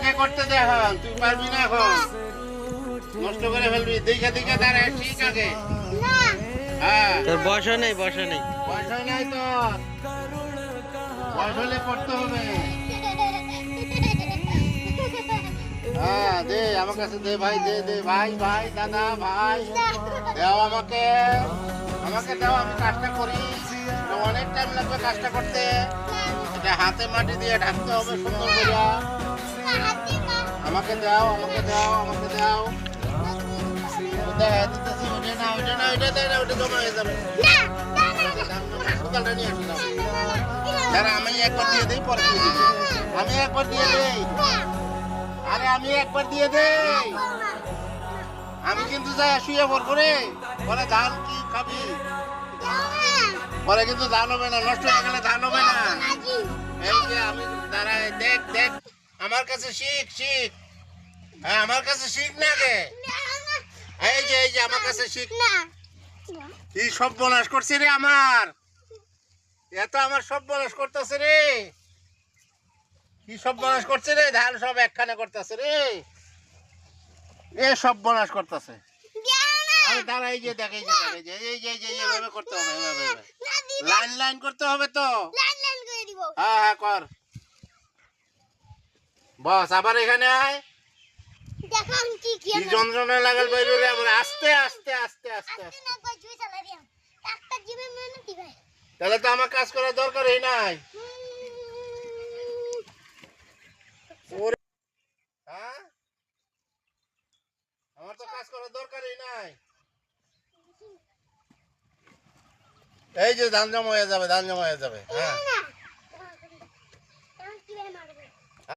আমাকে করতে দে এখন, তুই পারবি না এখন, নষ্ট করে ফেলবি। দেখে দেখে দাঁড়ায় ঠিক আগে। হ্যাঁ তোর বসা নেই, বসা নেই। পয়সা নাই তোর, বয়স হলে করতে হবে। হ্যাঁ দে আমার কাছে দে ভাই, দে দে ভাই, ভাই দাদা ভাই, দাও আমাকে, আমাকে দাও, আমি কাজটা করি। এটা অনেক টাইম লাগবে কাজটা করতে। এটা হাতে মাটি দিয়ে ঢাকতে হবে সুন্দর করে। আমাকে দাও, আমাকে দাও, আমাকে দাও। দিতেছি, ওটা না, ওটা না, ওটা দে না, ওটা জমা হয়ে যাবে। হাসপাতালটা নিয়ে আসলাম। দাঁড়া, আমি একবার দিয়ে দিই, পরে দিয়ে দিবি। আমি একবার দিয়ে দিই, আরে আমি একবার দিয়ে দেই। আমি কিন্তু যাই শুয়ে পড়বো রে, পরে ধান কি খাবি? পরে কিন্তু ধান হবে না, নষ্ট হয়ে গেলে ধান হবে না। এই যে আমি দাঁড়াই, দেখ দেখ, আমার কাছে শিখ শিখ। হ্যাঁ আমার কাছে শিখ না গে। এই যে আমার কাছে শিখ। কি সব বনাশ করছে রে আমার, এত আমার সব বনাশ করতেছে রে। কি সব বনাশ করছে রে, ধান সব একখানে করতেছে রে, এ সব বনাশ করতেছে। আরে দাঁড়া, এই যে দেখ, এই যে দেখ, এই যে এইভাবে করতে হবে, এইভাবে লাইন লাইন করতে হবে তো। হ্যাঁ হ্যাঁ কর, বস আবার এখানে আয়। কি যন্ত্রণা লাগাল বাইরে রে আমার, আস্তে আস্তে আস্তে আস্তে আস্তে। তাহলে তো আমার কাজ করার দরকারই নাই। ওরে, হ্যাঁ আমার তো কাজ করার দরকারই নাই। এই যে ধান জমা হয়ে যাবে, ধান জমা হয়ে যাবে। হ্যাঁ